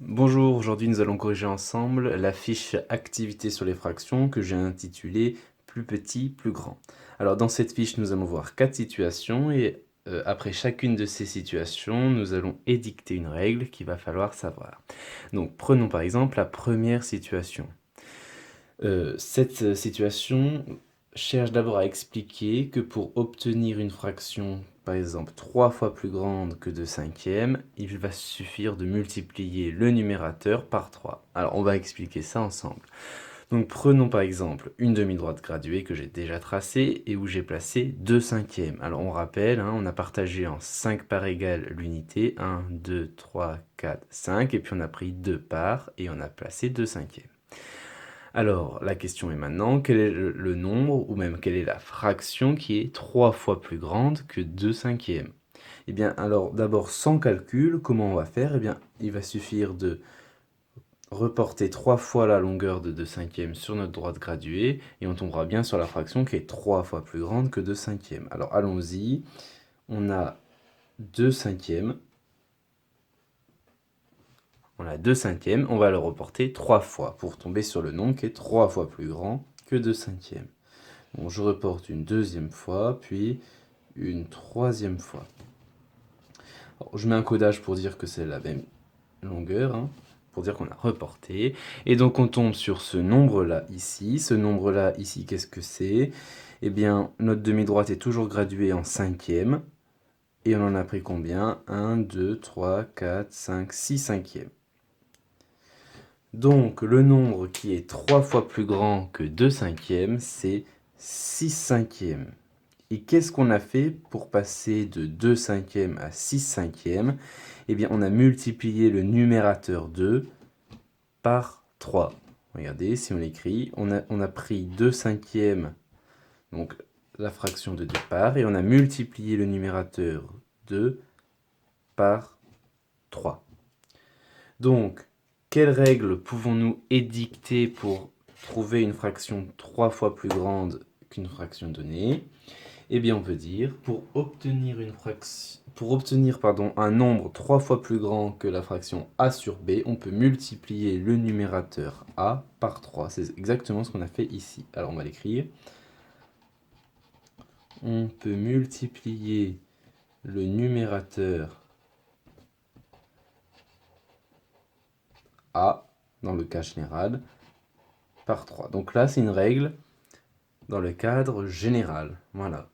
Bonjour, aujourd'hui nous allons corriger ensemble la fiche activité sur les fractions que j'ai intitulée plus petit, plus grand. Alors dans cette fiche nous allons voir 4 situations et après chacune de ces situations nous allons édicter une règle qu'il va falloir savoir. Donc prenons par exemple la première situation. Cette situation cherche d'abord à expliquer que pour obtenir une fraction, par exemple, 3 fois plus grande que 2 cinquièmes, il va suffire de multiplier le numérateur par 3. Alors, on va expliquer ça ensemble. Donc, prenons par exemple une demi-droite graduée que j'ai déjà tracée et où j'ai placé 2 cinquièmes. Alors, on rappelle, on a partagé en 5 parts égales l'unité, 1, 2, 3, 4, 5, et puis on a pris 2 parts et on a placé 2 cinquièmes. Alors, la question est maintenant, quel est le nombre, ou même quelle est la fraction qui est 3 fois plus grande que 2 cinquièmes? Eh bien, alors, d'abord, sans calcul, comment on va faire? Eh bien, il va suffire de reporter 3 fois la longueur de 2 cinquièmes sur notre droite graduée, et on tombera bien sur la fraction qui est 3 fois plus grande que 2 cinquièmes. Alors, allons-y, on a 2 cinquièmes, on va le reporter 3 fois, pour tomber sur le nombre qui est 3 fois plus grand que 2 cinquièmes. Bon, je reporte une deuxième fois, puis une troisième fois. Alors, je mets un codage pour dire que c'est la même longueur, pour dire qu'on a reporté. Et donc on tombe sur ce nombre-là ici. Ce nombre-là ici, qu'est-ce que c'est? Eh bien, notre demi-droite est toujours graduée en cinquième. Et on en a pris combien? 1, 2, 3, 4, 5, 6 cinquièmes. Donc le nombre qui est 3 fois plus grand que 2 cinquièmes, c'est 6 cinquièmes. Et qu'est-ce qu'on a fait pour passer de 2 cinquièmes à 6 cinquièmes? Eh bien, on a multiplié le numérateur 2 par 3. Regardez, si on l'écrit, on a pris 2 cinquièmes, donc la fraction de départ, et on a multiplié le numérateur 2 par 3. Donc, quelle règle pouvons-nous édicter pour trouver une fraction 3 fois plus grande qu'une fraction donnée? Eh bien, on peut dire, pour obtenir un nombre 3 fois plus grand que la fraction a sur b, on peut multiplier le numérateur a par 3. C'est exactement ce qu'on a fait ici. Alors, on va l'écrire. On peut multiplier le numérateur a, dans le cas général, par 3. Donc là, c'est une règle dans le cadre général. Voilà.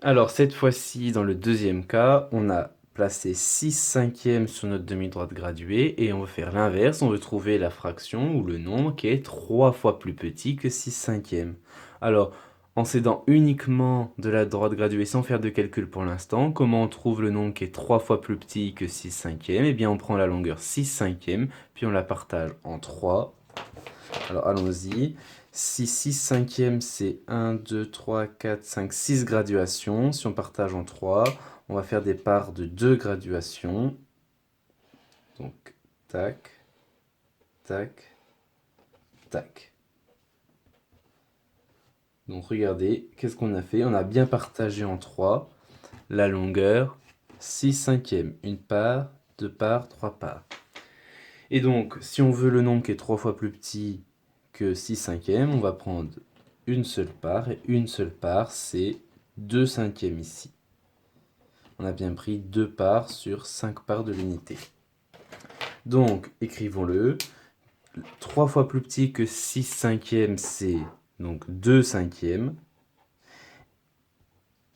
Alors cette fois-ci, dans le deuxième cas, on a placé 6 cinquièmes sur notre demi-droite graduée et on veut faire l'inverse, on veut trouver la fraction ou le nombre qui est 3 fois plus petit que 6 cinquièmes. Alors, en s'aidant uniquement de la droite graduée sans faire de calcul pour l'instant, comment on trouve le nombre qui est 3 fois plus petit que 6 cinquièmes? Eh bien, on prend la longueur 6 cinquièmes, puis on la partage en 3. Alors allons-y. Si 6 cinquièmes, c'est 1, 2, 3, 4, 5, 6 graduations. Si on partage en 3, on va faire des parts de 2 graduations. Donc, tac, tac, tac. Donc regardez, qu'est-ce qu'on a fait? On a bien partagé en 3 la longueur 6 cinquièmes. Une part, 2 parts, 3 parts. Et donc, si on veut le nombre qui est 3 fois plus petit que 6 cinquièmes, on va prendre une seule part, et une seule part, c'est 2 cinquièmes ici. On a bien pris 2 parts sur 5 parts de l'unité. Donc, écrivons-le. 3 fois plus petit que 6 cinquièmes, c'est donc 2 cinquièmes.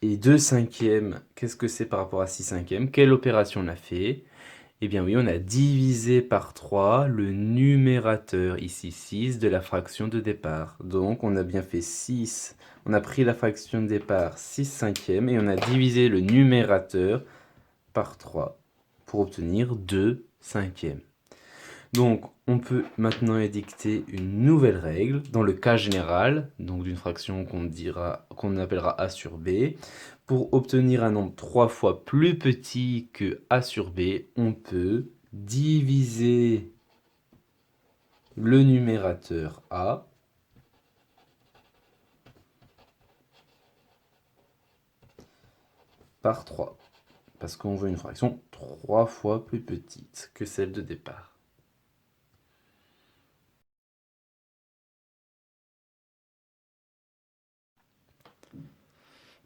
Et 2 cinquièmes, qu'est-ce que c'est par rapport à 6 cinquièmes? Quelle opération on a fait? Eh bien oui, on a divisé par 3 le numérateur, ici 6, de la fraction de départ. Donc on a bien fait 6, on a pris la fraction de départ 6 cinquièmes et on a divisé le numérateur par 3 pour obtenir 2 cinquièmes. Donc on peut maintenant édicter une nouvelle règle dans le cas général, donc d'une fraction qu'on appellera a sur b. Pour obtenir un nombre 3 fois plus petit que a sur b, on peut diviser le numérateur a par 3. Parce qu'on veut une fraction 3 fois plus petite que celle de départ.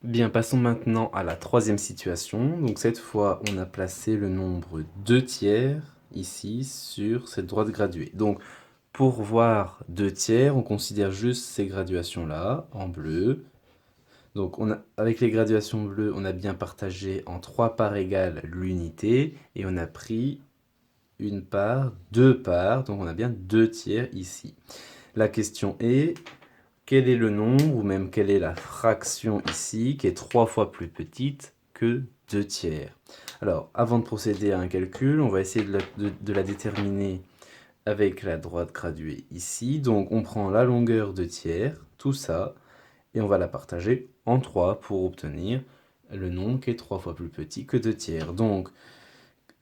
Bien, passons maintenant à la troisième situation. Donc cette fois, on a placé le nombre 2 tiers ici sur cette droite graduée. Donc pour voir 2 tiers, on considère juste ces graduations-là en bleu. Donc avec les graduations bleues, on a bien partagé en 3 parts égales l'unité et on a pris une part, 2 parts, donc on a bien 2 tiers ici. La question est, quel est le nombre, ou même quelle est la fraction ici, qui est 3 fois plus petite que 2 tiers? Alors, avant de procéder à un calcul, on va essayer de la déterminer avec la droite graduée ici. Donc, on prend la longueur de tiers, tout ça, et on va la partager en 3 pour obtenir le nombre qui est 3 fois plus petit que 2 tiers. Donc,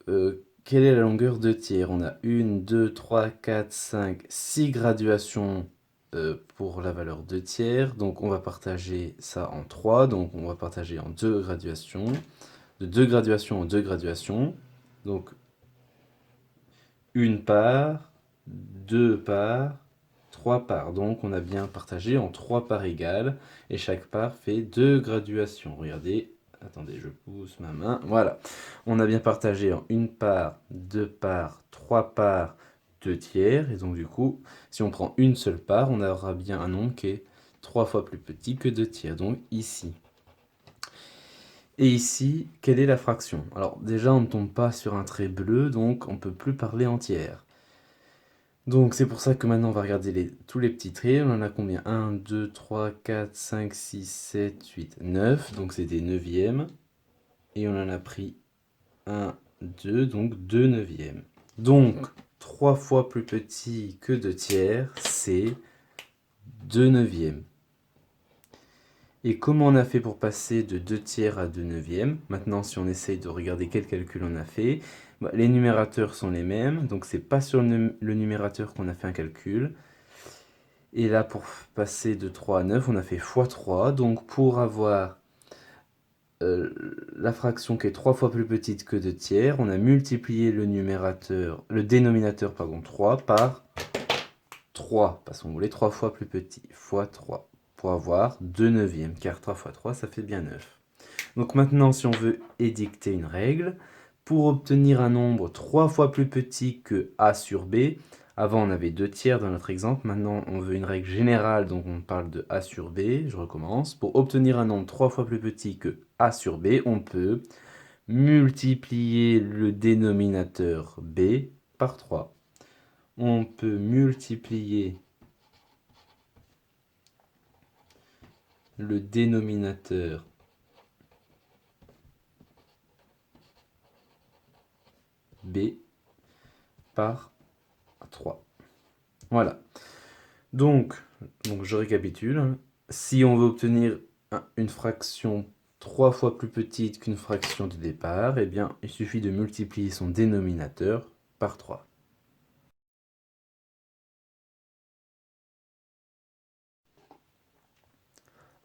quelle est la longueur de tiers? On a 1, 2, 3, 4, 5, 6 graduations pour la valeur 2 tiers. Donc on va partager ça en 3. Donc on va partager en 2 graduations. De 2 graduations en 2 graduations. Donc une part, 2 parts, 3 parts. Donc on a bien partagé en 3 parts égales. Et chaque part fait 2 graduations. Regardez. Attendez, je pousse ma main. Voilà. On a bien partagé en une part, 2 parts, 3 parts, 2 tiers. Et donc du coup, si on prend une seule part, on aura bien un nombre qui est 3 fois plus petit que 2 tiers. Donc ici. Et ici, quelle est la fraction? Alors déjà, on ne tombe pas sur un trait bleu, donc on ne peut plus parler en tiers. Donc c'est pour ça que maintenant on va regarder tous les petits traits. On en a combien? 1, 2, 3, 4, 5, 6, 7, 8, 9. Donc c'est des neuvièmes. Et on en a pris 1, 2, donc 2 neuvièmes. Donc 3 fois plus petit que 2 tiers, c'est 2 neuvièmes. Et comment on a fait pour passer de 2 tiers à 2 neuvièmes? Maintenant, si on essaye de regarder quel calcul on a fait, les numérateurs sont les mêmes, donc c'est pas sur le numérateur qu'on a fait un calcul. Et là, pour passer de 3 à 9, on a fait x3. Donc pour avoir la fraction qui est 3 fois plus petite que 2 tiers, on a multiplié le dénominateur, pardon, 3 par 3, parce qu'on voulait 3 fois plus petit, fois 3, pour avoir 2 neuvièmes, car 3 fois 3, ça fait bien 9. Donc maintenant, si on veut édicter une règle, pour obtenir un nombre 3 fois plus petit que a sur b, avant on avait 2 tiers dans notre exemple, maintenant on veut une règle générale, donc on parle de a sur b, je recommence. Pour obtenir un nombre 3 fois plus petit que a sur b, on peut multiplier le dénominateur b par 3. On peut multiplier le dénominateur b par 3. Voilà. Donc je récapitule. Si on veut obtenir une fraction 3 fois plus petite qu'une fraction de départ, eh bien, il suffit de multiplier son dénominateur par 3.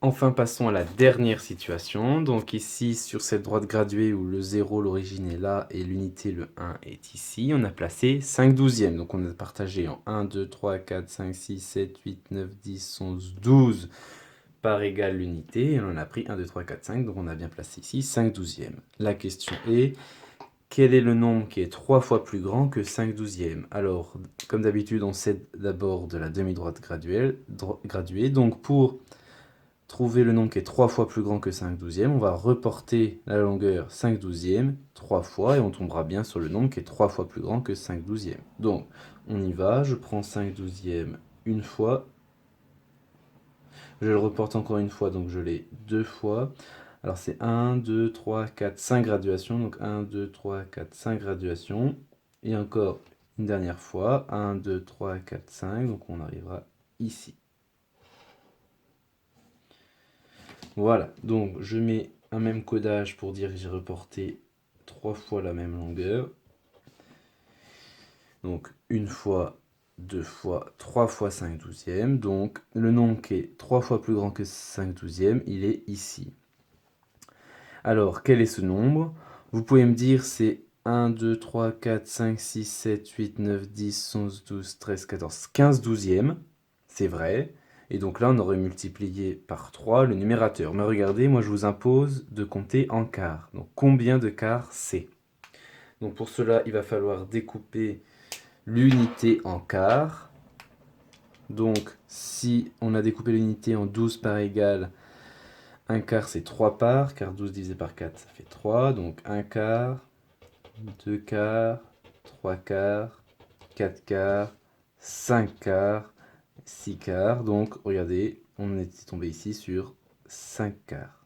Enfin, passons à la dernière situation. Donc ici, sur cette droite graduée où le 0, l'origine est là, et l'unité, le 1, est ici, on a placé 5 douzièmes. Donc on a partagé en 1, 2, 3, 4, 5, 6, 7, 8, 9, 10, 11, 12 par égale l'unité. Et on en a pris 1, 2, 3, 4, 5. Donc on a bien placé ici 5 douzièmes. La question est, quel est le nombre qui est 3 fois plus grand que 5 douzièmes? Alors, comme d'habitude, on sait d'abord de la demi-droite graduée. Donc pour trouver le nombre qui est 3 fois plus grand que 5 douzièmes, on va reporter la longueur 5 douzièmes 3 fois et on tombera bien sur le nombre qui est 3 fois plus grand que 5 douzièmes. Donc, on y va, je prends 5 douzièmes une fois, je le reporte encore une fois, donc je l'ai 2 fois. Alors c'est 1, 2, 3, 4, 5 graduations, donc 1, 2, 3, 4, 5 graduations. Et encore une dernière fois, 1, 2, 3, 4, 5, donc on arrivera ici. Voilà, donc je mets un même codage pour dire que j'ai reporté 3 fois la même longueur. Donc une fois, 2 fois, 3 fois 5 douzièmes. Donc le nombre qui est 3 fois plus grand que 5 douzièmes, il est ici. Alors, quel est ce nombre? Vous pouvez me dire c'est 1, 2, 3, 4, 5, 6, 7, 8, 9, 10, 11, 12, 13, 14, 15 douzièmes. C'est vrai. Et donc là, on aurait multiplié par 3 le numérateur. Mais regardez, moi, je vous impose de compter en quarts. Donc, combien de quarts c'est? Donc, pour cela, il va falloir découper l'unité en quarts. Donc, si on a découpé l'unité en 12 parts égales, un quart c'est 3 parts, car 12 divisé par 4 ça fait 3. Donc, un quart, 2 quarts, 3 quarts, 4 quarts, 5 quarts, 6 quarts. Donc, regardez, on était tombé ici sur 5 quarts.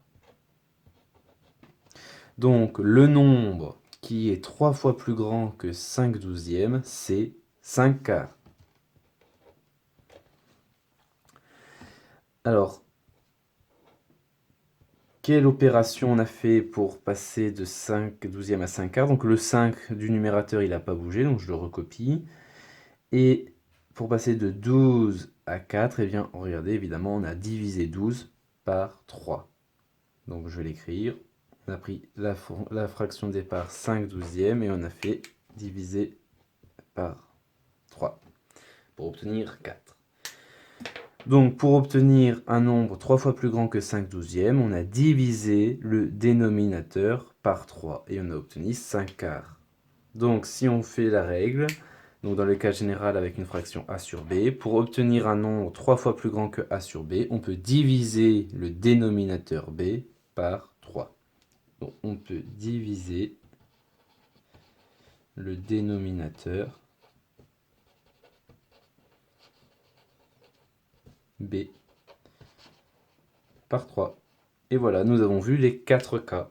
Donc, le nombre qui est 3 fois plus grand que 5 douzièmes, c'est 5 quarts. Alors, quelle opération on a fait pour passer de 5 douzièmes à 5 quarts? Donc, le 5 du numérateur, il n'a pas bougé, donc je le recopie. Et pour passer de 12 à 4, eh bien, regardez, évidemment, on a divisé 12 par 3. Donc, je vais l'écrire. On a pris la fraction de départ 5 douzièmes et on a fait diviser par 3 pour obtenir 4. Donc, pour obtenir un nombre 3 fois plus grand que 5 douzièmes, on a divisé le dénominateur par 3 et on a obtenu 5 quarts. Donc, si on fait la règle, donc dans le cas général avec une fraction a sur b, pour obtenir un nombre 3 fois plus grand que a sur b, on peut diviser le dénominateur b par 3. Donc, on peut diviser le dénominateur b par 3. Et voilà, nous avons vu les 4 cas.